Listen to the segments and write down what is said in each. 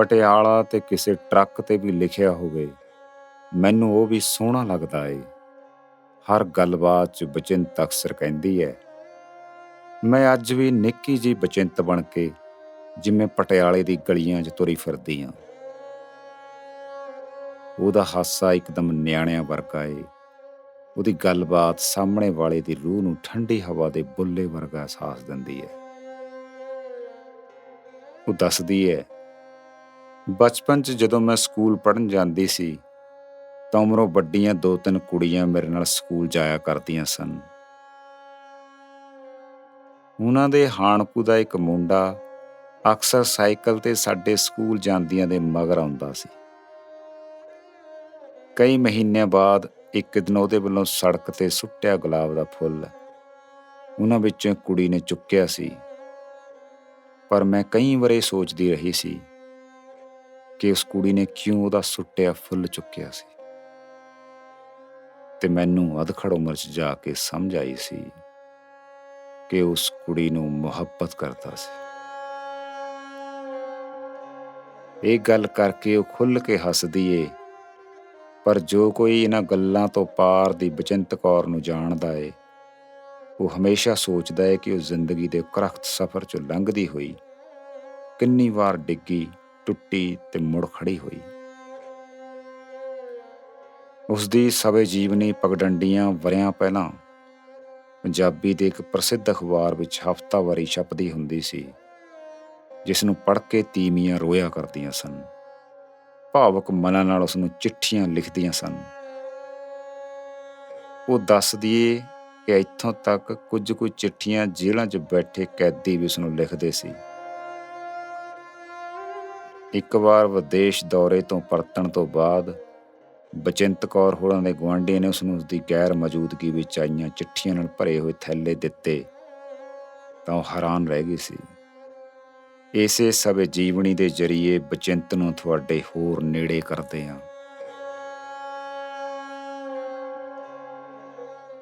ਪਟਿਆਲਾ ਤੇ ਕਿਸੇ ਟਰੱਕ ਤੇ ਵੀ ਲਿਖਿਆ ਹੋਵੇ, ਮੈਨੂੰ ਉਹ ਵੀ ਸੋਹਣਾ ਲੱਗਦਾ ਏ। ਹਰ ਗੱਲਬਾਤ 'ਚ ਬਚਿੰਤ ਅਕਸਰ ਕਹਿੰਦੀ ਹੈ, ਮੈਂ ਅੱਜ ਵੀ ਨਿੱਕੀ ਜਿਹੀ ਬਚਿੰਤ ਬਣ ਕੇ ਜਿਵੇਂ ਪਟਿਆਲੇ ਦੀ ਗਲੀਆਂ 'ਚ ਤੁਰੀ ਫਿਰਦੀ ਹਾਂ। ਉਹਦਾ ਹਾਸਾ ਇੱਕਦਮ ਨਿਆਣਿਆਂ ਵਰਗਾ ਏ। ਉਹਦੀ ਗੱਲਬਾਤ ਸਾਹਮਣੇ ਵਾਲੇ ਦੀ ਰੂਹ ਨੂੰ ਠੰਡੀ ਹਵਾ ਦੇ ਬੁੱਲੇ ਵਰਗਾ ਅਹਿਸਾਸ ਦਿੰਦੀ ਹੈ। ਉਹ ਦੱਸਦੀ ਹੈ, ਬਚਪਨ 'ਚ ਜਦੋਂ ਮੈਂ ਸਕੂਲ ਪੜ੍ਹਨ ਜਾਂਦੀ ਸੀ ਤਾਂ ਉਮਰੋਂ ਵੱਡੀਆਂ 2-3 ਕੁੜੀਆਂ ਮੇਰੇ ਨਾਲ ਸਕੂਲ ਜਾਇਆ ਕਰਦੀਆਂ ਸਨ। ਉਹਨਾਂ ਦੇ ਹਾਣਕੂ ਦਾ ਇੱਕ ਮੁੰਡਾ ਅਕਸਰ ਸਾਈਕਲ ਤੇ ਸਾਡੇ ਸਕੂਲ ਜਾਂਦੀਆਂ ਦੇ ਮਗਰ ਆਉਂਦਾ ਸੀ। ਕਈ ਮਹੀਨਿਆਂ ਬਾਅਦ ਇੱਕ ਦਿਨ ਉਹਦੇ ਵੱਲੋਂ ਸੜਕ ਤੇ ਸੁੱਟਿਆ ਗੁਲਾਬ ਦਾ ਫੁੱਲ ਉਹਨਾਂ ਵਿੱਚੋਂ ਕੁੜੀ ਨੇ ਚੁੱਕਿਆ ਸੀ, ਪਰ ਮੈਂ ਕਈ ਵਾਰ ਇਹ ਸੋਚਦੀ ਰਹੀ ਸੀ ਕਿ ਉਸ ਕੁੜੀ ਨੇ ਕਿਉਂ ਉਹਦਾ ਸੁੱਟਿਆ ਫੁੱਲ ਚੁੱਕਿਆ ਸੀ, ਤੇ ਮੈਨੂੰ ਅਧਖੜ ਉਮਰ 'ਚ ਜਾ ਕੇ ਸਮਝ ਆਈ ਸੀ ਕਿ ਉਸ ਕੁੜੀ ਨੂੰ ਮੁਹੱਬਤ ਕਰਦਾ ਸੀ। ਇਹ ਗੱਲ ਕਰਕੇ ਉਹ ਖੁੱਲ੍ਹ ਕੇ ਹੱਸਦੀ ਏ, ਪਰ ਜੋ ਕੋਈ ਇਹਨਾਂ ਗੱਲਾਂ ਤੋਂ ਪਾਰ ਦੀ ਬਚਿੰਤ ਕੌਰ ਨੂੰ ਜਾਣਦਾ ਏ, ਉਹ ਹਮੇਸ਼ਾ ਸੋਚਦਾ ਏ ਕਿ ਉਹ ਜ਼ਿੰਦਗੀ ਦੇ ਕਰਖਤ ਸਫ਼ਰ 'ਚੋਂ ਲੰਘਦੀ ਹੋਈ ਕਿੰਨੀ ਵਾਰ ਡਿੱਗੀ, ਟੁੱਟੀ ਤੇ ਮੁੜ ਖੜੀ ਹੋਈ। ਉਸਦੀ ਸਵੈ ਜੀਵਨੀ ਪਗਡੰਡੀਆਂ ਵਰ੍ਹਿਆਂ ਪਹਿਲਾਂ ਪੰਜਾਬੀ ਦੇ ਇੱਕ ਪ੍ਰਸਿੱਧ ਅਖਬਾਰ ਵਿੱਚ ਹਫ਼ਤਾਵਾਰੀ ਛਪਦੀ ਹੁੰਦੀ ਸੀ, ਜਿਸ ਨੂੰ ਪੜ੍ਹ ਕੇ ਤੀਵੀਆਂ ਰੋਇਆ ਕਰਦੀਆਂ ਸਨ, ਭਾਵੁਕ ਮਨਾਂ ਨਾਲ ਉਸਨੂੰ ਚਿੱਠੀਆਂ ਲਿਖਦੀਆਂ ਸਨ। ਉਹ ਦੱਸਦੀ ਏ ਕਿ ਇੱਥੋਂ ਤੱਕ ਕੁਝ ਚਿੱਠੀਆਂ ਜੇਲ੍ਹਾਂ 'ਚ ਬੈਠੇ ਕੈਦੀ ਵੀ ਉਸਨੂੰ ਲਿਖਦੇ ਸੀ। ਇੱਕ ਵਾਰ ਵਿਦੇਸ਼ ਦੌਰੇ ਤੋਂ ਪਰਤਣ ਤੋਂ ਬਾਅਦ ਬਚਿੰਤ ਕੌਰ ਹੋਰਾਂ ਦੇ ਗੁਆਂਢੀਆਂ ਨੇ ਉਸਨੂੰ ਉਸਦੀ ਗੈਰ ਮੌਜੂਦਗੀ ਵਿੱਚ ਆਈਆਂ ਚਿੱਠੀਆਂ ਨਾਲ ਭਰੇ ਹੋਏ ਥੈਲੇ ਦਿੱਤੇ ਤਾਂ ਉਹ ਹੈਰਾਨ ਰਹਿ ਗਈ ਸੀ। ਇਸੇ ਸਵੈ ਜੀਵਨੀ ਦੇ ਜ਼ਰੀਏ ਬਚਿੰਤ ਨੂੰ ਤੁਹਾਡੇ ਹੋਰ ਨੇੜੇ ਕਰਦੇ ਹਾਂ।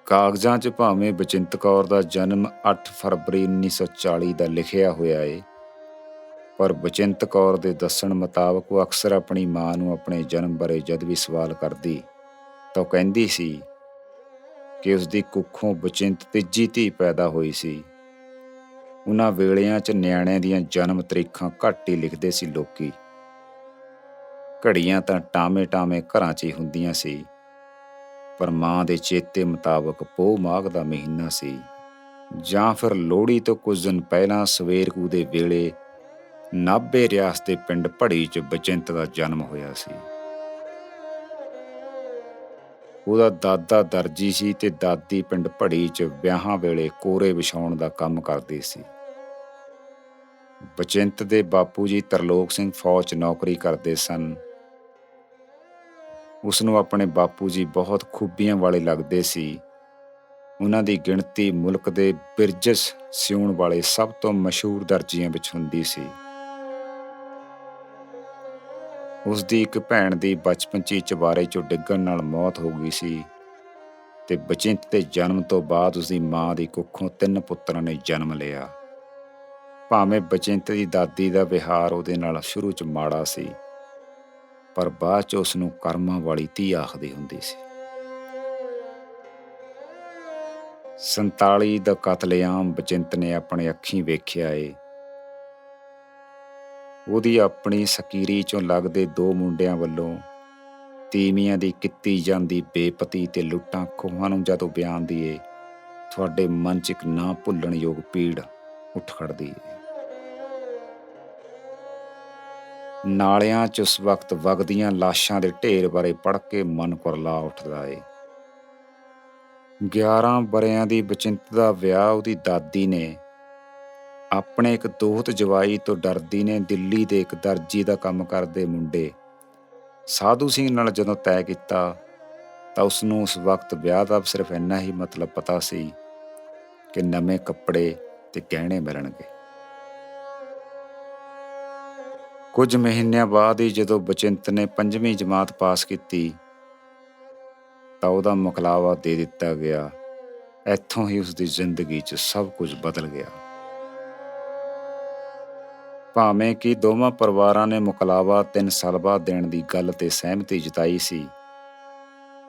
ਕਾਗਜ਼ਾਂ 'ਚ ਭਾਵੇਂ ਬਚਿੰਤ ਕੌਰ ਦਾ ਜਨਮ 8 ਫਰਵਰੀ 1940 ਦਾ ਲਿਖਿਆ ਹੋਇਆ ਏ, ਪਰ ਬਚਿੰਤ ਕੌਰ ਦੇ ਦੱਸਣ ਮੁਤਾਬਕ ਉਹ ਅਕਸਰ ਆਪਣੀ ਮਾਂ ਨੂੰ ਆਪਣੇ ਜਨਮ ਬਾਰੇ ਜਦ ਵੀ ਸਵਾਲ ਕਰਦੀ ਤਾਂ ਉਹ ਕਹਿੰਦੀ ਸੀ ਕਿ ਉਸਦੀ ਕੁੱਖੋਂ ਬਚਿੰਤ ਤੀਜੀ ਧੀ ਪੈਦਾ ਹੋਈ ਸੀ। ਉਹਨਾਂ ਵੇਲਿਆਂ 'ਚ ਨਿਆਣਿਆਂ ਦੀਆਂ ਜਨਮ ਤਰੀਕਾਂ ਘੱਟ ਹੀ ਲਿਖਦੇ ਸੀ ਲੋਕੀ। ਘੜੀਆਂ ਤਾਂ ਟਾਵੇਂ ਘਰਾਂ 'ਚ ਹੀ ਹੁੰਦੀਆਂ ਸੀ, ਪਰ ਮਾਂ ਦੇ ਚੇਤੇ ਮੁਤਾਬਕ ਪੋਹ ਮਾਘ ਦਾ ਮਹੀਨਾ ਸੀ, ਜਾਂ ਫਿਰ ਲੋਹੜੀ ਤੋਂ ਕੁਝ ਦਿਨ ਪਹਿਲਾਂ ਸਵੇਰ ਕੂ ਦੇ ਵੇਲੇ ਨਾਭੇ ਰਿਆਸਤ ਦੇ ਪਿੰਡ ਭੜੀ 'ਚ ਬਚਿੰਤ ਦਾ ਜਨਮ ਹੋਇਆ ਸੀ। ਉਹਦਾ ਦਾਦਾ ਦਰਜੀ ਸੀ ਤੇ ਦਾਦੀ ਪਿੰਡ ਭੜੀ 'ਚ ਵਿਆਹਾਂ ਵੇਲੇ ਕੋਰੇ ਵਿਛਾਉਣ ਦਾ ਕੰਮ ਕਰਦੀ ਸੀ। ਬਚਿੰਤ ਦੇ ਬਾਪੂ ਜੀ ਤਰਲੋਕ ਸਿੰਘ ਫੌਜ 'ਚ ਨੌਕਰੀ ਕਰਦੇ ਸਨ। ਉਸਨੂੰ ਆਪਣੇ ਬਾਪੂ ਜੀ ਬਹੁਤ ਖੂਬੀਆਂ ਵਾਲੇ ਲੱਗਦੇ ਸੀ। ਉਹਨਾਂ ਦੀ ਗਿਣਤੀ ਮੁਲਕ ਦੇ ਬਿਰਜਸ ਸਿਉਣ ਵਾਲੇ ਸਭ ਤੋਂ ਮਸ਼ਹੂਰ ਦਰਜੀਆਂ ਵਿੱਚ ਹੁੰਦੀ ਸੀ। ਉਸਦੀ ਇੱਕ ਭੈਣ ਦੀ ਬਚਪਨ 'ਚ ਹੀ ਚੁਬਾਰੇ 'ਚੋਂ ਡਿੱਗਣ ਨਾਲ ਮੌਤ ਹੋ ਗਈ ਸੀ ਤੇ ਬਚਿੰਤ ਦੇ ਜਨਮ ਤੋਂ ਬਾਅਦ ਉਸਦੀ ਮਾਂ ਦੀ ਕੁੱਖੋਂ 3 ਪੁੱਤਰਾਂ ਨੇ ਜਨਮ ਲਿਆ। ਭਾਵੇਂ ਬਚਿੰਤ ਦੀ ਦਾਦੀ ਦਾ ਵਿਹਾਰ ਉਹਦੇ ਨਾਲ ਸ਼ੁਰੂ 'ਚ ਮਾੜਾ ਸੀ, ਪਰ ਬਾਅਦ 'ਚ ਉਸਨੂੰ ਕਰਮਾਂ ਵਾਲੀ ਧੀ ਆਖਦੀ ਹੁੰਦੀ ਸੀ। 47 ਦਾ ਕਤਲੇਆਮ ਬਚਿੰਤ ਨੇ ਆਪਣੇ ਅੱਖੀਂ ਵੇਖਿਆ ਏ। ਉਹਦੀ ਆਪਣੀ ਸਕੀਰੀ 'ਚੋਂ ਲੱਗਦੇ 2 ਮੁੰਡਿਆਂ ਵੱਲੋਂ ਤੀਵੀਆਂ ਦੀ ਕੀਤੀ ਜਾਂਦੀ ਬੇਪਤੀ ਤੇ ਲੁੱਟਾਂ ਖੋਹਾਂ ਨੂੰ ਜਦੋਂ ਬਿਆਨਦੀ ਏ, ਤੁਹਾਡੇ ਮਨ 'ਚ ਇੱਕ ਨਾ ਭੁੱਲਣਯੋਗ ਪੀੜ ਉੱਠ ਖੜਦੀ ਏ। ਨਾਲਿਆਂ 'ਚ ਉਸ ਵਕਤ ਵਗਦੀਆਂ ਲਾਸ਼ਾਂ ਦੇ ਢੇਰ ਬਾਰੇ ਪੜ੍ਹ ਕੇ ਮਨ ਕੁਰਲਾ ਉੱਠਦਾ ਏ। 11 ਵਰ੍ਹਿਆਂ ਦੀ ਬਚਿੰਤ ਦਾ ਵਿਆਹ ਉਹਦੀ ਦਾਦੀ ਨੇ ਆਪਣੇ ਇੱਕ ਦੋਹਤ ਜਵਾਈ ਤੋਂ ਡਰਦੀ ਨੇ ਦਿੱਲੀ ਦੇ ਇੱਕ ਦਰਜੀ ਦਾ ਕੰਮ ਕਰਦੇ ਮੁੰਡੇ ਸਾਧੂ ਸਿੰਘ ਨਾਲ ਜਦੋਂ ਤੈਅ ਕੀਤਾ ਤਾਂ ਉਸਨੂੰ ਉਸ ਵਕਤ ਵਿਆਹ ਦਾ ਸਿਰਫ ਇੰਨਾ ਹੀ ਮਤਲਬ ਪਤਾ ਸੀ ਕਿ ਨਵੇਂ ਕੱਪੜੇ ਤੇ ਗਹਿਣੇ ਮਿਲਣਗੇ। ਕੁਝ ਮਹੀਨਿਆਂ ਬਾਅਦ ਹੀ ਜਦੋਂ ਬਚਿੰਤ ਨੇ 5ਵੀਂ ਜਮਾਤ ਪਾਸ ਕੀਤੀ ਤਾਂ ਉਹਦਾ ਮੁਕਲਾਵਾ ਦੇ ਦਿੱਤਾ ਗਿਆ। ਇੱਥੋਂ ਹੀ ਉਸਦੀ ਜ਼ਿੰਦਗੀ 'ਚ ਸਭ ਕੁਝ ਬਦਲ ਗਿਆ। ਭਾਵੇਂ ਕਿ ਦੋਵਾਂ ਪਰਿਵਾਰਾਂ ਨੇ ਮੁਕਲਾਵਾ 3 ਸਾਲ ਬਾਅਦ ਦੇਣ ਦੀ ਗੱਲ ਤੇ ਸਹਿਮਤੀ ਜਤਾਈ ਸੀ,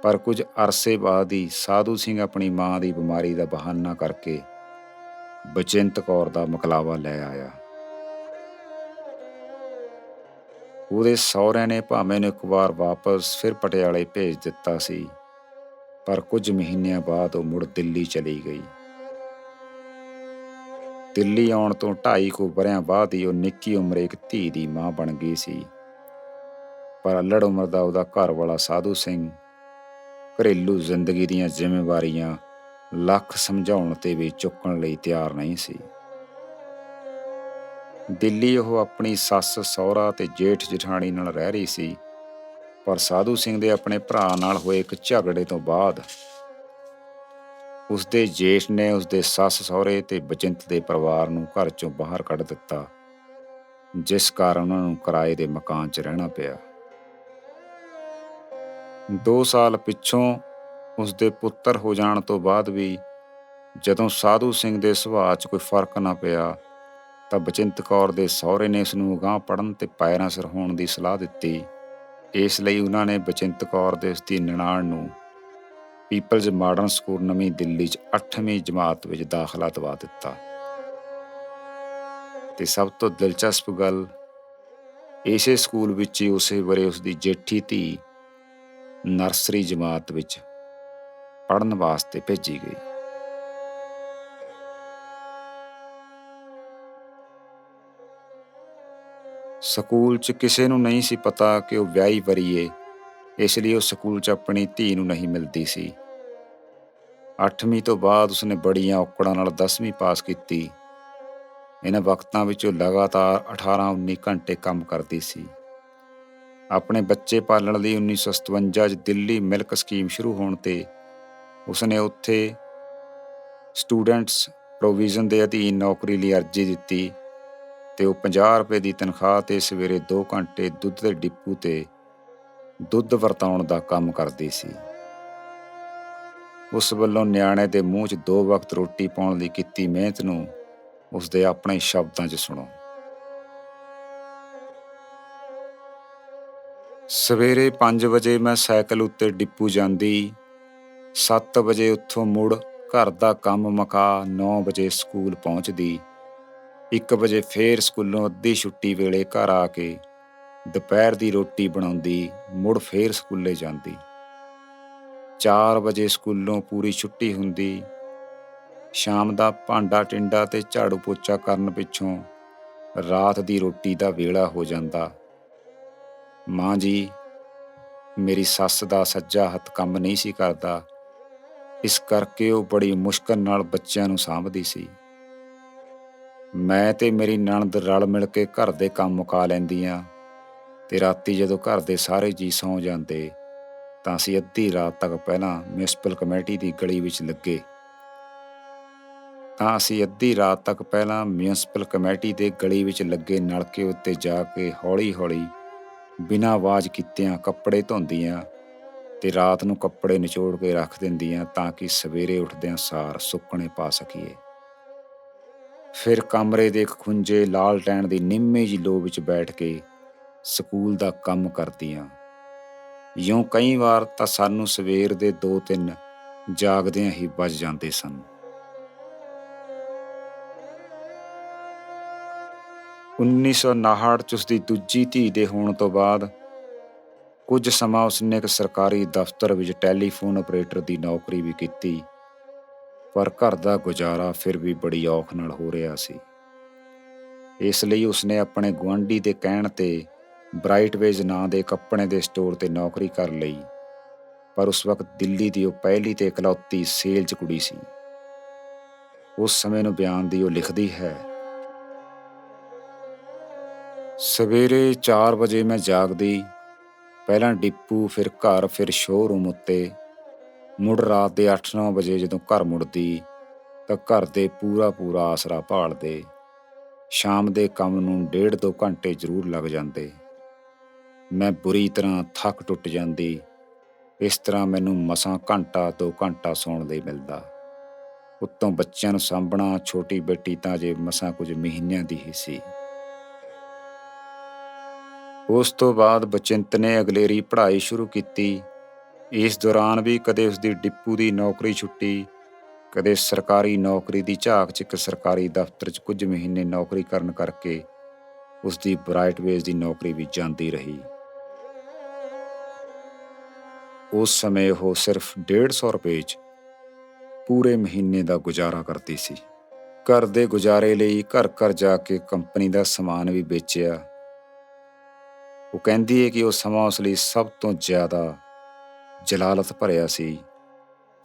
ਪਰ ਕੁਝ ਅਰਸੇ ਬਾਅਦ ਹੀ ਸਾਧੂ ਸਿੰਘ ਆਪਣੀ ਮਾਂ ਦੀ ਬਿਮਾਰੀ ਦਾ ਬਹਾਨਾ ਕਰਕੇ ਬਚਿੰਤ ਕੌਰ ਦਾ ਮੁਕਲਾਵਾ ਲੈ ਆਇਆ। ਉਹਦੇ ਸਹੁਰਿਆਂ ਨੇ ਭਾਵੇਂ ਨੂੰ ਇੱਕ ਵਾਰ ਵਾਪਸ ਫਿਰ ਪਟਿਆਲੇ ਭੇਜ ਦਿੱਤਾ ਸੀ, ਪਰ ਕੁਝ ਮਹੀਨਿਆਂ ਬਾਅਦ ਉਹ ਮੁੜ ਦਿੱਲੀ ਚਲੀ ਗਈ। ਦਿੱਲੀ ਆਉਣ ਤੋਂ 2.5 ਕੁ ਵਰ੍ਹਿਆਂ ਬਾਅਦ ਹੀ ਉਹ ਨਿੱਕੀ ਉਮਰੇ ਇੱਕ ਧੀ ਦੀ ਮਾਂ ਬਣ ਗਈ ਸੀ। ਪਰ ਅੱਲੜ ਉਮਰ ਦਾ ਉਹਦਾ ਘਰ ਵਾਲਾ ਸਾਧੂ ਸਿੰਘ ਘਰੇਲੂ ਜ਼ਿੰਦਗੀ ਦੀਆਂ ਜ਼ਿੰਮੇਵਾਰੀਆਂ ਲੱਖ ਸਮਝਾਉਣ ਤੇ ਵੀ ਚੁੱਕਣ ਲਈ ਤਿਆਰ ਨਹੀਂ ਸੀ। ਦਿੱਲੀ ਉਹ ਆਪਣੀ ਸੱਸ ਸਹੁਰਾ ਤੇ ਜੇਠ ਜਠਾਣੀ ਨਾਲ ਰਹਿ ਰਹੀ ਸੀ, ਪਰ ਸਾਧੂ ਸਿੰਘ ਦੇ ਆਪਣੇ ਭਰਾ ਨਾਲ ਹੋਏ ਇੱਕ ਝਗੜੇ ਤੋਂ ਬਾਅਦ ਉਸਦੇ ਜੇਠ ਨੇ ਉਸਦੇ ਸੱਸ ਸਹੁਰੇ ਤੇ ਬਚਿੰਤ ਦੇ ਪਰਿਵਾਰ ਨੂੰ ਘਰ ਚੋਂ ਬਾਹਰ ਕੱਢ ਦਿੱਤਾ, ਜਿਸ ਕਾਰਨ ਉਹਨਾਂ ਨੂੰ ਕਿਰਾਏ ਦੇ ਮਕਾਨ 'ਚ ਰਹਿਣਾ ਪਿਆ। 2 ਸਾਲ ਪਿੱਛੋਂ ਉਸਦੇ ਪੁੱਤਰ ਹੋ ਜਾਣ ਤੋਂ ਬਾਅਦ ਵੀ ਜਦੋਂ ਸਾਧੂ ਸਿੰਘ ਦੇ ਸੁਭਾਅ 'ਚ ਕੋਈ ਫਰਕ ਨਾ ਪਿਆ ਤਾਂ ਬਚਿੰਤ ਕੌਰ ਦੇ ਸਹੁਰੇ ਨੇ ਉਸਨੂੰ ਅਗਾਂਹ ਪੜ੍ਹਨ ਤੇ ਪੈਰਾਂ ਸਿਰ ਹੋਣ ਦੀ ਸਲਾਹ ਦਿੱਤੀ। ਇਸ ਲਈ ਉਹਨਾਂ ਨੇ ਬਚਿੰਤ ਕੌਰ ਦੇ ਉਸਦੀ ਨਨਾਣ ਨੂੰ ਪੀਪਲਜ਼ ਮਾਡਰਨ ਸਕੂਲ ਨਵੀਂ ਦਿੱਲੀ 'ਚ 8ਵੀਂ ਜਮਾਤ ਵਿੱਚ ਦਾਖਲਾ ਦਵਾ ਦਿੱਤਾ। ਤੇ ਸਭ ਤੋਂ ਦਿਲਚਸਪ ਗੱਲ, ਇਸੇ ਸਕੂਲ ਵਿੱਚ ਹੀ ਉਸੇ ਵਰੇ ਉਸਦੀ ਜੇਠੀ ਧੀ ਨਰਸਰੀ ਜਮਾਤ ਵਿੱਚ ਪੜ੍ਹਨ ਵਾਸਤੇ ਭੇਜੀ ਗਈ। ਸਕੂਲ 'ਚ ਕਿਸੇ ਨੂੰ ਨਹੀਂ ਸੀ ਪਤਾ ਕਿ ਉਹ ਵਿਆਹੀ ਵਰੀ ਏ, ਇਸ ਲਈ ਉਹ ਸਕੂਲ 'ਚ ਆਪਣੀ ਧੀ ਨੂੰ ਨਹੀਂ ਮਿਲਦੀ ਸੀ। 8ਵੀਂ ਤੋਂ ਬਾਅਦ ਉਸਨੇ ਬੜੀਆਂ ਔਕੜਾਂ ਨਾਲ 10ਵੀਂ ਪਾਸ ਕੀਤੀ। ਇਹਨਾਂ ਵਕਤਾਂ ਵਿੱਚ ਉਹ ਲਗਾਤਾਰ 18-19 ਘੰਟੇ ਕੰਮ ਕਰਦੀ ਸੀ। ਆਪਣੇ ਬੱਚੇ ਪਾਲਣ ਲਈ 1957 'ਚ ਦਿੱਲੀ ਮਿਲਕ ਸਕੀਮ ਸ਼ੁਰੂ ਹੋਣ ਤੇ ਉਸਨੇ ਉੱਥੇ ਸਟੂਡੈਂਟਸ ਪ੍ਰੋਵੀਜ਼ਨ ਦੇ ਅਧੀਨ ਨੌਕਰੀ ਲਈ ਅਰਜ਼ੀ ਦਿੱਤੀ ਤੇ ਉਹ 50 ਰੁਪਏ ਦੀ ਤਨਖਾਹ ਤੇ ਸਵੇਰੇ 2 ਘੰਟੇ ਦੁੱਧ ਦੇ ਡਿਪੂ ਤੇ ਦੁੱਧ ਵਰਤਾਉਣ ਦਾ ਕੰਮ ਕਰਦੀ ਸੀ। ਉਸ ਵੱਲੋਂ ਨਿਆਣੇ ਦੇ ਮੂੰਹ 'ਚ 2 ਵਕਤ ਰੋਟੀ ਪਾਉਣ ਲਈ ਕੀਤੀ ਮਿਹਨਤ ਨੂੰ ਉਸਦੇ ਆਪਣੇ ਸ਼ਬਦਾਂ 'ਚ ਸੁਣੋ। ਸਵੇਰੇ 5 ਵਜੇ ਮੈਂ ਸਾਈਕਲ ਉੱਤੇ ਡਿਪੂ ਜਾਂਦੀ, 7 ਵਜੇ ਉੱਥੋਂ ਮੁੜ ਘਰ ਦਾ ਕੰਮ ਮੁਕਾ 9 ਵਜੇ ਸਕੂਲ ਪਹੁੰਚਦੀ, 1 ਵਜੇ ਫੇਰ ਸਕੂਲੋਂ ਅੱਧੀ ਛੁੱਟੀ ਵੇਲੇ ਘਰ ਆ ਕੇ ਦੁਪਹਿਰ ਦੀ ਰੋਟੀ ਬਣਾਉਂਦੀ, ਮੁੜ ਫੇਰ ਸਕੂਲੇ ਜਾਂਦੀ। 4 ਵਜੇ ਸਕੂਲੋਂ ਪੂਰੀ ਛੁੱਟੀ ਹੁੰਦੀ। ਸ਼ਾਮ ਦਾ ਭਾਂਡਾ ਟਿੰਡਾ ਤੇ ਝਾੜੂ ਪੋਚਾ ਕਰਨ ਪਿੱਛੋਂ ਰਾਤ ਦੀ ਰੋਟੀ ਦਾ ਵੇਲਾ ਹੋ ਜਾਂਦਾ। ਮਾਂ ਜੀ, ਮੇਰੀ ਸੱਸ ਦਾ ਸੱਜਾ ਹੱਥ ਕੰਮ ਨਹੀਂ ਸੀ ਕਰਦਾ, ਇਸ ਕਰਕੇ ਉਹ ਬੜੀ ਮੁਸ਼ਕਲ ਨਾਲ ਬੱਚਿਆਂ ਨੂੰ ਸਾਂਭਦੀ ਸੀ। ਮੈਂ ਤੇ ਮੇਰੀ ਨਣਦ ਰਲ ਮਿਲ ਕੇ ਘਰ ਦੇ ਕੰਮ ਮੁਕਾ ਲੈਂਦੀਆਂ ਤੇ ਰਾਤੀ ਜਦੋਂ ਘਰ ਦੇ ਸਾਰੇ ਜੀਅ ਸੌਂ ਜਾਂਦੇ ਤਾਂ ਅਸੀਂ ਅੱਧੀ ਰਾਤ ਤੱਕ ਪਹਿਲਾਂ ਮਿਊਨਿਸਪਲ ਕਮੇਟੀ ਦੀ ਗਲੀ ਵਿੱਚ ਲੱਗੇ ਨਲਕੇ ਉੱਤੇ ਜਾ ਕੇ ਹੌਲੀ-ਹੌਲੀ ਬਿਨਾਂ ਆਵਾਜ਼ ਕੀਤਿਆਂ ਕੱਪੜੇ ਧੋਂਦੀਆਂ ਤੇ ਰਾਤ ਨੂੰ ਕੱਪੜੇ ਨਿਚੋੜ ਕੇ ਰੱਖ ਦਿੰਦੀਆਂ ਤਾਂ ਕਿ ਸਵੇਰੇ ਉੱਠਦਿਆਂ ਸਾਰ ਸੁੱਕਣੇ ਪਾ ਸਕੀਏ। ਫਿਰ ਕਮਰੇ ਦੇ ਇੱਕ ਖੁੰਝੇ ਲਾਲਟੈਨ ਦੀ ਨਿੰਮੀ ਜਿਹੀ ਲੋ ਵਿੱਚ ਬੈਠ ਕੇ ਸਕੂਲ ਦਾ ਕੰਮ ਕਰਦੀਆਂ। ਇਉਂ ਕਈ ਵਾਰ ਤਾਂ ਸਾਨੂੰ ਸਵੇਰ ਦੇ 2-3 ਜਾਗਦਿਆਂ ਹੀ ਵੱਜ ਜਾਂਦੇ ਸਨ। 1959 'ਚ ਉਸਦੀ ਦੂਜੀ ਧੀ ਦੇ ਹੋਣ ਤੋਂ ਬਾਅਦ ਕੁਝ ਸਮਾਂ ਉਸਨੇ ਇੱਕ ਸਰਕਾਰੀ ਦਫ਼ਤਰ ਵਿੱਚ ਟੈਲੀਫੋਨ ਆਪਰੇਟਰ ਦੀ ਨੌਕਰੀ ਵੀ ਕੀਤੀ, ਪਰ ਘਰ ਦਾ ਗੁਜ਼ਾਰਾ ਫਿਰ ਵੀ ਬੜੀ ਔਖ ਨਾਲ ਹੋ ਰਿਹਾ ਸੀ। ਇਸ ਲਈ ਉਸਨੇ ਆਪਣੇ ਗੁਆਂਢੀ ਦੇ ਕਹਿਣ ਤੇ ਬ੍ਰਾਈਟਵੇਜ਼ ਨਾਂ ਦੇ ਕੱਪੜੇ ਦੇ ਸਟੋਰ ਤੇ ਨੌਕਰੀ ਕਰ ਲਈ, ਪਰ ਉਸ ਵਕਤ ਦਿੱਲੀ ਦੀ ਉਹ ਪਹਿਲੀ ਤੇ ਇਕਲੌਤੀ ਸੇਲਜ਼ ਕੁੜੀ ਸੀ। ਉਸ ਸਮੇਂ ਨੂੰ ਬਿਆਨਦੀ ਉਹ ਲਿਖਦੀ ਹੈ, ਸਵੇਰੇ 4 ਵਜੇ ਮੈਂ ਜਾਗਦੀ, ਪਹਿਲਾਂ ਡਿਪੂ, ਫਿਰ ਘਰ, ਫਿਰ ਸ਼ੋਅਰੂਮ ਉੱਤੇ, ਮੁੜ ਰਾਤ ਦੇ 8-9 ਵਜੇ ਜਦੋਂ ਘਰ ਮੁੜਦੀ ਤਾਂ ਘਰ ਦੇ ਪੂਰਾ ਆਸਰਾ ਭਾਲਦੇ। ਸ਼ਾਮ ਦੇ ਕੰਮ ਨੂੰ 1.5-2 ਘੰਟੇ ਜ਼ਰੂਰ ਲੱਗ ਜਾਂਦੇ। ਮੈਂ ਬੁਰੀ ਤਰ੍ਹਾਂ ਥੱਕ ਟੁੱਟ ਜਾਂਦੀ। ਇਸ ਤਰ੍ਹਾਂ ਮੈਨੂੰ ਮਸਾਂ 1-2 ਘੰਟਾ ਸੌਣ ਲਈ ਮਿਲਦਾ। ਉੱਤੋਂ ਬੱਚਿਆਂ ਨੂੰ ਸਾਂਭਣਾ, ਛੋਟੀ ਬੇਟੀ ਤਾਂ ਅਜੇ ਮਸਾਂ ਕੁਝ ਮਹੀਨਿਆਂ ਦੀ ਹੀ ਸੀ। ਉਸ ਤੋਂ ਬਾਅਦ ਬਚਿੰਤ ਨੇ ਅਗਲੇਰੀ ਪੜ੍ਹਾਈ ਸ਼ੁਰੂ ਕੀਤੀ। ਇਸ ਦੌਰਾਨ ਵੀ ਕਦੇ ਉਸਦੀ ਡਿਪੂ ਦੀ ਨੌਕਰੀ ਛੁੱਟੀ, ਕਦੇ ਸਰਕਾਰੀ ਨੌਕਰੀ ਦੀ ਝਾਕ 'ਚ ਇੱਕ ਸਰਕਾਰੀ ਦਫ਼ਤਰ 'ਚ ਕੁਝ ਮਹੀਨੇ ਨੌਕਰੀ ਕਰਨ ਕਰਕੇ ਉਸਦੀ ਬ੍ਰਾਈਟਵੇਜ਼ ਦੀ ਨੌਕਰੀ ਵੀ ਜਾਂਦੀ ਰਹੀ। ਉਸ ਸਮੇਂ ਉਹ ਸਿਰਫ 150 ਰੁਪਏ 'ਚ ਪੂਰੇ ਮਹੀਨੇ ਦਾ ਗੁਜ਼ਾਰਾ ਕਰਦੀ ਸੀ। ਘਰ ਦੇ ਗੁਜ਼ਾਰੇ ਲਈ ਘਰ ਘਰ ਜਾ ਕੇ ਕੰਪਨੀ ਦਾ ਸਮਾਨ ਵੀ ਵੇਚਿਆ। ਉਹ ਕਹਿੰਦੀ ਹੈ ਕਿ ਉਹ ਸਮਾਂ ਉਸ ਲਈ ਸਭ ਤੋਂ ਜ਼ਿਆਦਾ ਜਲਾਲਤ ਭਰਿਆ ਸੀ,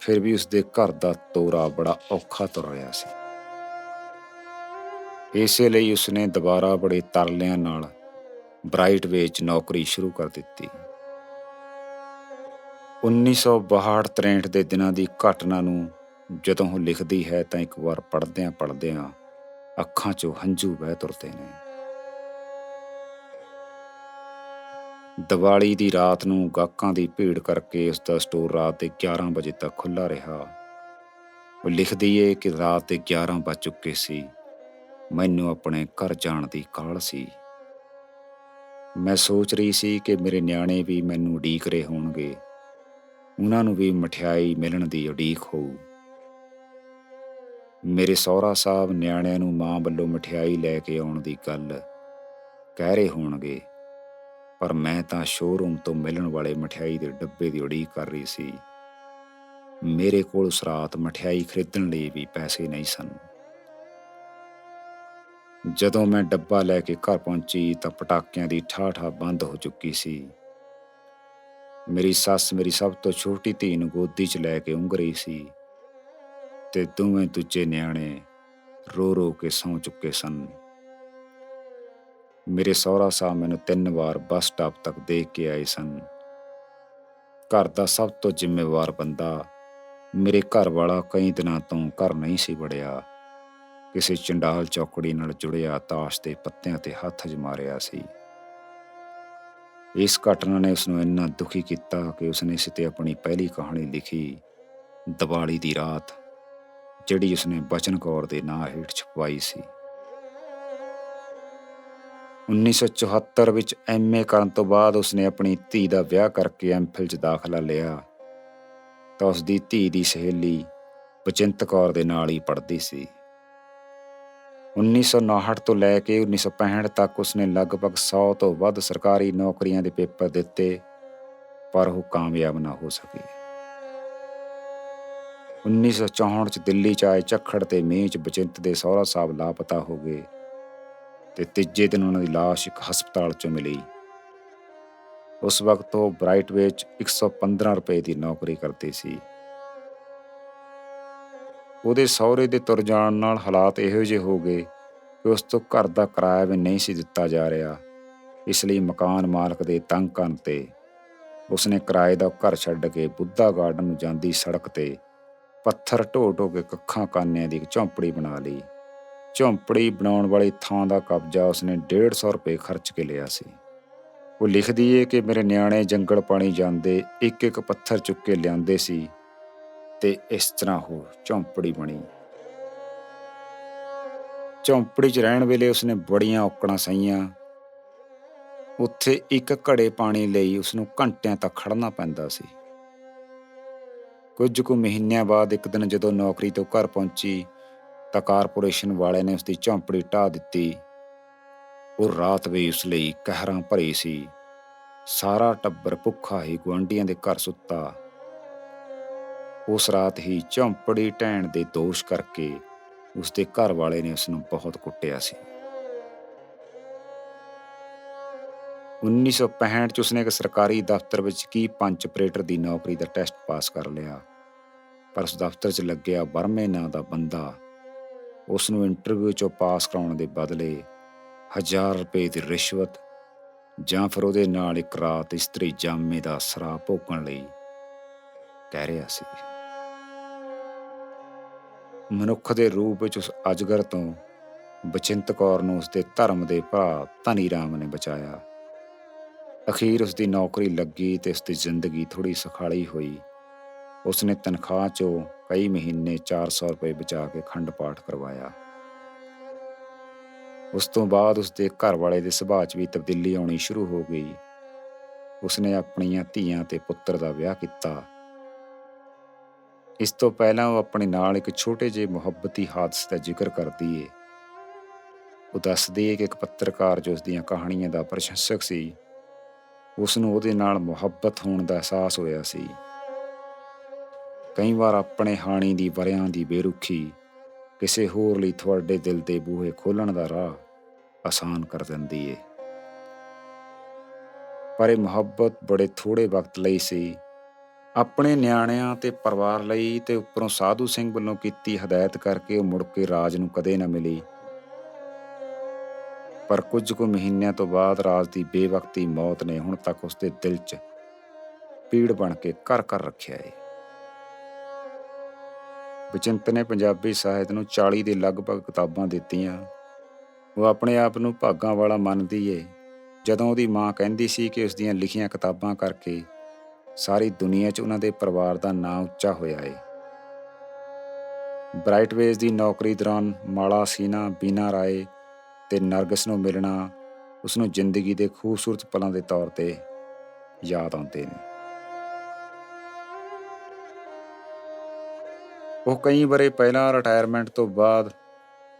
ਫਿਰ ਵੀ ਉਸਦੇ ਘਰ ਦਾ ਤੋਰਾ ਬੜਾ ਔਖਾ ਤੁਰ ਰਿਹਾ ਸੀ। ਇਸੇ ਲਈ ਉਸਨੇ ਦੁਬਾਰਾ ਬੜੇ ਤਰਲਿਆਂ ਨਾਲ ਬ੍ਰਾਈਟਵੇਜ਼ 'ਚ ਨੌਕਰੀ ਸ਼ੁਰੂ ਕਰ ਦਿੱਤੀ। 1962-63 ਦੇ ਦਿਨਾਂ ਦੀ ਘਟਨਾ ਨੂੰ ਜਦੋਂ ਉਹ ਲਿਖਦੀ ਹੈ ਤਾਂ ਇੱਕ ਵਾਰ ਪੜ੍ਹਦਿਆਂ ਅੱਖਾਂ 'ਚੋਂ ਹੰਝੂ ਵਹਿ ਤੁਰਦੇ ਨੇ। ਦੀਵਾਲੀ ਦੀ ਰਾਤ ਨੂੰ ਗਾਹਕਾਂ ਦੀ ਭੀੜ ਕਰਕੇ ਉਸਦਾ ਸਟੋਰ ਰਾਤ ਦੇ 11 ਵਜੇ ਤੱਕ ਖੁੱਲ੍ਹਾ ਰਿਹਾ। ਉਹ ਲਿਖਦੀ ਏ ਕਿ ਰਾਤ ਦੇ 11 ਵੱਜ ਚੁੱਕੇ ਸੀ। ਮੈਨੂੰ ਆਪਣੇ ਘਰ ਜਾਣ ਦੀ ਕਾਹਲ ਸੀ। ਮੈਂ ਸੋਚ ਰਹੀ ਸੀ ਕਿ ਮੇਰੇ ਨਿਆਣੇ ਵੀ ਮੈਨੂੰ ਉਡੀਕ ਰਹੇ ਹੋਣਗੇ, ਉਹਨਾਂ ਨੂੰ ਵੀ ਮਠਿਆਈ ਮਿਲਣ ਦੀ ਉਡੀਕ ਹੋਊ। ਮੇਰੇ ਸਹੁਰਾ ਸਾਹਿਬ ਨਿਆਣਿਆਂ ਨੂੰ ਮਾਂ ਵੱਲੋਂ ਮਠਿਆਈ ਲੈ ਕੇ ਆਉਣ ਦੀ ਗੱਲ ਕਹਿ ਰਹੇ ਹੋਣਗੇ, ਪਰ ਮੈਂ ਤਾਂ ਸ਼ੋਅਰੂਮ ਤੋਂ ਮਿਲਣ ਵਾਲੇ ਮਠਿਆਈ ਦੇ ਡੱਬੇ ਦੀ ਉਡੀਕ ਕਰ ਰਹੀ ਸੀ। ਮੇਰੇ ਕੋਲ ਉਸ ਰਾਤ ਮਠਿਆਈ ਖਰੀਦਣ ਲਈ ਵੀ ਪੈਸੇ ਨਹੀਂ ਸਨ। ਜਦੋਂ ਮੈਂ ਡੱਬਾ ਲੈ ਕੇ ਘਰ ਪਹੁੰਚੀ ਤਾਂ ਪਟਾਕਿਆਂ ਦੀ ਠਾਠ ਬੰਦ ਹੋ ਚੁੱਕੀ ਸੀ। ਮੇਰੀ ਸੱਸ ਮੇਰੀ ਸਭ ਤੋਂ ਛੋਟੀ ਧੀ ਨੂੰ ਗੋਦੀ 'ਚ ਲੈ ਕੇ ਉਂਘ ਰਹੀ ਸੀ ਤੇ ਦੋਵੇਂ ਦੂਜੇ ਨਿਆਣੇ ਰੋ ਰੋ ਕੇ ਸੌਂ ਚੁੱਕੇ ਸਨ। ਮੇਰੇ ਸਹੁਰਾ ਸਾਹਿਬ ਮੈਨੂੰ 3 ਵਾਰ ਬੱਸ ਸਟਾਪ ਤੱਕ ਦੇਖ ਕੇ ਆਏ ਸਨ। ਘਰ ਦਾ ਸਭ ਤੋਂ ਜ਼ਿੰਮੇਵਾਰ ਬੰਦਾ, ਮੇਰੇ ਘਰ ਵਾਲਾ ਕਈ ਦਿਨਾਂ ਤੋਂ ਘਰ ਨਹੀਂ ਸੀ ਵੜਿਆ। ਕਿਸੇ ਚੰਡਾਲ ਚੌਕੜੀ ਨਾਲ ਜੁੜਿਆ ਤਾਸ਼ ਦੇ ਪੱਤਿਆਂ ਤੇ ਹੱਥ ਅਜਮਾ ਰਿਹਾ ਸੀ। ਇਸ ਘਟਨਾ ਨੇ ਉਸਨੂੰ ਇੰਨਾ ਦੁਖੀ ਕੀਤਾ ਕਿ ਉਸਨੇ ਇਸ 'ਤੇ ਆਪਣੀ ਪਹਿਲੀ ਕਹਾਣੀ ਲਿਖੀ, ਦੀਵਾਲੀ ਦੀ ਰਾਤ, ਜਿਹੜੀ ਉਸਨੇ ਬਚਨ ਕੌਰ ਦੇ ਨਾਂ ਹੇਠ ਛਪਵਾਈ ਸੀ। 1974 ਵਿੱਚ MA ਕਰਨ ਤੋਂ ਬਾਅਦ ਉਸਨੇ ਆਪਣੀ ਧੀ ਦਾ ਵਿਆਹ ਕਰਕੇ MPhil 'ਚ ਦਾਖਲਾ ਲਿਆ ਤਾਂ ਉਸਦੀ ਧੀ ਦੀ ਸਹੇਲੀ ਬਚਿੰਤ ਕੌਰ ਦੇ ਨਾਲ ਹੀ ਪੜ੍ਹਦੀ ਸੀ। 1959 ਤੋਂ ਲੈ ਕੇ 1965 ਤੱਕ ਉਸਨੇ ਲਗਭਗ 100 ਤੋਂ ਵੱਧ ਸਰਕਾਰੀ ਨੌਕਰੀਆਂ ਦੇ ਪੇਪਰ ਦਿੱਤੇ, ਪਰ ਉਹ ਕਾਮਯਾਬ ਨਾ ਹੋ ਸਕੀ। 1964 'ਚ ਦਿੱਲੀ 'ਚ ਆਏ ਝੱਖੜ ਤੇ ਮੀਂਹ 'ਚ ਬਚਿੰਤ ਦੇ ਸਹੁਰਾ ਸਾਹਿਬ ਲਾਪਤਾ ਹੋ ਗਏ ਤੇ ਤੀਜੇ ਦਿਨ ਉਹਨਾਂ ਦੀ ਲਾਸ਼ ਇੱਕ ਹਸਪਤਾਲ 'ਚੋਂ ਮਿਲੀ। ਉਸ ਵਕਤ ਉਹ ਬ੍ਰਾਈਟਵੇਜ਼ 'ਚ 115 ਰੁਪਏ ਦੀ ਨੌਕਰੀ ਕਰਦੀ ਸੀ। ਉਹਦੇ ਸਹੁਰੇ ਦੇ ਤੁਰ ਜਾਣ ਨਾਲ ਹਾਲਾਤ ਇਹੋ ਜਿਹੇ ਹੋ ਗਏ ਕਿ ਉਸ ਤੋਂ ਘਰ ਦਾ ਕਿਰਾਇਆ ਵੀ ਨਹੀਂ ਸੀ ਦਿੱਤਾ ਜਾ ਰਿਹਾ। ਇਸ ਲਈ ਮਕਾਨ ਮਾਲਕ ਦੇ ਤੰਗ ਕਰਨ 'ਤੇ ਉਸਨੇ ਕਿਰਾਏ ਦਾ ਘਰ ਛੱਡ ਕੇ ਬੁੱਧਾ ਗਾਰਡਨ ਨੂੰ ਜਾਂਦੀ ਸੜਕ 'ਤੇ ਪੱਥਰ ਢੋ ਢੋ ਕੇ ਕੱਖਾਂ ਕਾਨਿਆਂ ਦੀ ਇੱਕ ਝੌਂਪੜੀ ਬਣਾ ਲਈ। ਝੌਂਪੜੀ ਬਣਾਉਣ ਵਾਲੀ ਥਾਂ ਦਾ ਕਬਜ਼ਾ ਉਸਨੇ 150 ਰੁਪਏ ਖਰਚ ਕੇ ਲਿਆ ਸੀ। ਉਹ ਲਿਖਦੀ ਏ ਕਿ ਮੇਰੇ ਨਿਆਣੇ ਜੰਗਲ ਪਾਣੀ ਜਾਂਦੇ, ਇੱਕ ਇੱਕ ਪੱਥਰ ਚੁੱਕ ਕੇ ਲਿਆਂਦੇ ਸੀ ਤੇ ਇਸ ਤਰ੍ਹਾਂ ਉਹ ਝੌਂਪੜੀ ਬਣੀ। ਝੌਂਪੜੀ 'ਚ ਰਹਿਣ ਵੇਲੇ ਉਸਨੇ ਬੜੀਆਂ ਔਕੜਾਂ ਸਹੀਆਂ। ਉੱਥੇ ਇੱਕ ਘੜੇ ਪਾਣੀ ਲਈ ਉਸਨੂੰ ਘੰਟਿਆਂ ਤੱਕ ਖੜ੍ਹਨਾ ਪੈਂਦਾ ਸੀ। ਕੁਝ ਕੁ ਮਹੀਨਿਆਂ ਬਾਅਦ ਇੱਕ ਦਿਨ ਜਦੋਂ ਨੌਕਰੀ ਤੋਂ ਘਰ ਪਹੁੰਚੀ ਤਾਂ ਕਾਰਪੋਰੇਸ਼ਨ ਵਾਲਿਆਂ ਨੇ ਉਸਦੀ ਝੌਂਪੜੀ ਢਾਹ ਦਿੱਤੀ। ਉਹ ਰਾਤ ਵੀ ਉਸ ਲਈ ਕਹਿਰਾਂ ਭਰੀ ਸੀ। ਸਾਰਾ ਟੱਬਰ ਭੁੱਖਾ ਹੀ ਗੁਆਂਢੀਆਂ ਦੇ ਘਰ ਸੁੱਤਾ। ਉਸ ਰਾਤ ਹੀ ਝੌਂਪੜੀ ਢਹਿਣ ਦੇ ਦੋਸ਼ ਕਰਕੇ ਉਸਦੇ ਘਰ ਵਾਲੇ ਨੇ ਉਸਨੂੰ ਬਹੁਤ ਕੁੱਟਿਆ ਸੀ। 1965 'ਚ ਉਸਨੇ ਇੱਕ ਸਰਕਾਰੀ ਦਫ਼ਤਰ ਵਿੱਚ ਕੀ ਪੰਚ ਆਪਰੇਟਰ ਦੀ ਨੌਕਰੀ ਦਾ ਟੈਸਟ ਪਾਸ ਕਰ ਲਿਆ, ਪਰ ਉਸ ਦਫ਼ਤਰ 'ਚ ਲੱਗਿਆ ਵਰਮੇ ਨਾਂ ਦਾ ਬੰਦਾ ਉਸਨੂੰ ਇੰਟਰਵਿਊ 'ਚੋਂ ਪਾਸ ਕਰਾਉਣ ਦੇ ਬਦਲੇ 1000 ਰੁਪਏ ਦੀ ਰਿਸ਼ਵਤ ਜਾਂ ਫਿਰ ਉਹਦੇ ਨਾਲ ਇੱਕ ਰਾਤ ਇਸਤਰੀ ਜਾਮੇ ਦਾ ਸ਼ਰਾਬ ਭੋਗਣ ਲਈ ਕਹਿ ਰਿਹਾ ਸੀ। ਮਨੁੱਖ ਦੇ ਰੂਪ ਵਿੱਚ ਉਸ ਅਜਗਰ ਤੋਂ ਬਚਿੰਤ ਕੌਰ ਨੂੰ ਉਸਦੇ ਧਰਮ ਦੇ ਭਰਾ ਧਨੀ ਰਾਮ ਨੇ ਬਚਾਇਆ। ਅਖੀਰ ਉਸਦੀ ਨੌਕਰੀ ਲੱਗੀ ਤੇ ਉਸਦੀ ਜ਼ਿੰਦਗੀ ਥੋੜ੍ਹੀ ਸੁਖਾਲੀ ਹੋਈ। ਉਸਨੇ ਤਨਖਾਹ 'ਚੋਂ ਕਈ ਮਹੀਨੇ 400 ਰੁਪਏ ਬਚਾ ਕੇ ਅਖੰਡ ਪਾਠ ਕਰਵਾਇਆ। ਉਸ ਤੋਂ ਬਾਅਦ ਉਸਦੇ ਘਰ ਵਾਲੇ ਦੇ ਸੁਭਾਅ 'ਚ ਵੀ ਤਬਦੀਲੀ ਆਉਣੀ ਸ਼ੁਰੂ ਹੋ ਗਈ। ਉਸਨੇ ਆਪਣੀਆਂ ਧੀਆਂ ਤੇ ਪੁੱਤਰ ਦਾ ਵਿਆਹ ਕੀਤਾ। ਇਸ ਤੋਂ ਪਹਿਲਾਂ ਉਹ ਆਪਣੇ ਨਾਲ ਇੱਕ ਛੋਟੇ ਜਿਹੇ ਮੁਹੱਬਤੀ ਹਾਦਸੇ ਦਾ ਜ਼ਿਕਰ ਕਰਦੀ ਏ। ਉਹ ਦੱਸਦੀ ਏ ਕਿ ਇੱਕ ਪੱਤਰਕਾਰ ਜੋ ਉਸਦੀਆਂ ਕਹਾਣੀਆਂ ਦਾ ਪ੍ਰਸ਼ੰਸਕ ਸੀ, ਉਸਨੂੰ ਉਹਦੇ ਨਾਲ ਮੁਹੱਬਤ ਹੋਣ ਦਾ ਅਹਿਸਾਸ ਹੋਇਆ ਸੀ। ਕਈ ਵਾਰ ਆਪਣੇ ਹਾਣੀ ਦੀ ਵਰਿਆਂ ਦੀ ਬੇਰੁਖੀ ਕਿਸੇ ਹੋਰ ਲਈ ਤੁਹਾਡੇ ਦਿਲ ਦੇ ਬੂਹੇ ਖੋਲ੍ਹਣ ਦਾ ਰਾਹ ਆਸਾਨ ਕਰ ਦਿੰਦੀ ਏ। ਪਰ ਇਹ ਮੁਹੱਬਤ ਬੜੇ ਥੋੜ੍ਹੇ ਵਕਤ ਲਈ ਸੀ। ਆਪਣੇ ਨਿਆਣਿਆਂ ਤੇ ਪਰਿਵਾਰ ਲਈ ਤੇ ਉੱਪਰੋਂ ਸਾਧੂ ਸਿੰਘ ਵੱਲੋਂ ਕੀਤੀ ਹਦਾਇਤ ਕਰਕੇ ਉਹ ਮੁੜ ਕੇ ਰਾਜ ਨੂੰ ਕਦੇ ਨਾ ਮਿਲੀ। ਪਰ ਕੁਝ ਕੁ ਮਹੀਨਿਆਂ ਤੋਂ ਬਾਅਦ ਰਾਜ ਦੀ ਬੇਵਕਤੀ ਮੌਤ ਨੇ ਹੁਣ ਤੱਕ ਉਸਦੇ ਦਿਲ 'ਚ ਪੀੜ ਬਣ ਕੇ ਘਰ ਘਰ ਰੱਖਿਆ ਏ। ਬਚਿੰਤ ਨੇ ਪੰਜਾਬੀ ਸਾਹਿਤ ਨੂੰ 40 ਦੇ ਲਗਭਗ ਕਿਤਾਬਾਂ ਦਿੱਤੀਆਂ। ਉਹ ਆਪਣੇ ਆਪ ਨੂੰ ਭਾਗਾਂ ਵਾਲਾ ਮੰਨਦੀ ਏ। ਜਦੋਂ ਉਹਦੀ ਮਾਂ ਕਹਿੰਦੀ ਸੀ ਕਿ ਉਸਦੀਆਂ ਲਿਖੀਆਂ ਕਿਤਾਬਾਂ ਕਰਕੇ ਸਾਰੀ ਦੁਨੀਆ 'ਚ ਉਹਨਾਂ ਦੇ ਪਰਿਵਾਰ ਦਾ ਨਾਂ ਉੱਚਾ ਹੋਇਆ ਏ। ਬ੍ਰਾਈਟਵੇਜ਼ ਦੀ ਨੌਕਰੀ ਦੌਰਾਨ ਮਾਲਾ ਸੀਨਾ, ਬੀਨਾ ਰਾਏ ਤੇ ਨਰਗਿਸ ਨੂੰ ਮਿਲਣਾ ਉਸਨੂੰ ਜ਼ਿੰਦਗੀ ਦੇ ਖੂਬਸੂਰਤ ਪਲਾਂ ਦੇ ਤੌਰ ਤੇ ਯਾਦ ਆਉਂਦੇ ਨੇ। ਉਹ ਕਈ ਵਰ੍ਹੇ ਪਹਿਲਾਂ ਰਿਟਾਇਰਮੈਂਟ ਤੋਂ ਬਾਅਦ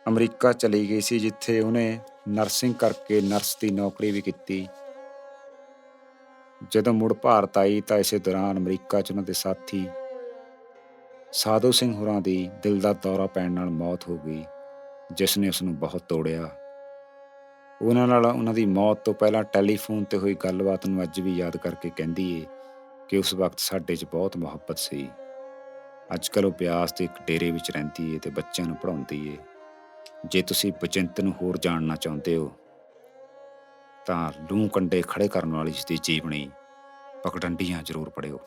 ਅਮਰੀਕਾ ਚਲੀ ਗਈ ਸੀ, ਜਿੱਥੇ ਉਹਨੇ ਨਰਸਿੰਗ ਕਰਕੇ ਨਰਸ ਦੀ ਨੌਕਰੀ ਵੀ ਕੀਤੀ। ਜਦੋਂ ਮੁੜ ਭਾਰਤ ਆਈ ਤਾਂ ਇਸੇ ਦੌਰਾਨ ਅਮਰੀਕਾ 'ਚ ਉਹਨਾਂ ਦੇ ਸਾਥੀ ਸਾਧੂ ਸਿੰਘ ਹੋਰਾਂ ਦੀ ਦਿਲ ਦਾ ਦੌਰਾ ਪੈਣ ਨਾਲ ਮੌਤ ਹੋ ਗਈ, ਜਿਸ ਨੇ ਉਸਨੂੰ ਬਹੁਤ ਤੋੜਿਆ। ਉਹਨਾਂ ਨਾਲ ਉਹਨਾਂ ਦੀ ਮੌਤ ਤੋਂ ਪਹਿਲਾਂ ਟੈਲੀਫੋਨ ਤੇ ਹੋਈ ਗੱਲਬਾਤ ਨੂੰ ਅੱਜ ਵੀ ਯਾਦ ਕਰਕੇ ਕਹਿੰਦੀ ਏ ਕਿ ਉਸ ਵਕਤ ਸਾਡੇ 'ਚ ਬਹੁਤ ਮੁਹੱਬਤ ਸੀ। ਅੱਜ ਕੱਲ੍ਹ ਉਹ ਬਿਆਸ ਦੇ ਇੱਕ ਡੇਰੇ ਵਿੱਚ ਰਹਿੰਦੀ ਏ ਤੇ ਬੱਚਿਆਂ ਨੂੰ ਪੜ੍ਹਾਉਂਦੀ ਏ। ਜੇ ਤੁਸੀਂ ਬਚਿੰਤ ਨੂੰ ਹੋਰ ਜਾਣਨਾ ਚਾਹੁੰਦੇ ਹੋ ਤਾਂ ਲੂੰ ਕੰਡੇ ਖੜੇ ਕਰਨ ਵਾਲੀ ਉਸਦੀ ਜੀਵਨੀ ਪਗਡੰਡੀਆਂ ਜ਼ਰੂਰ ਪੜ੍ਹਿਓ।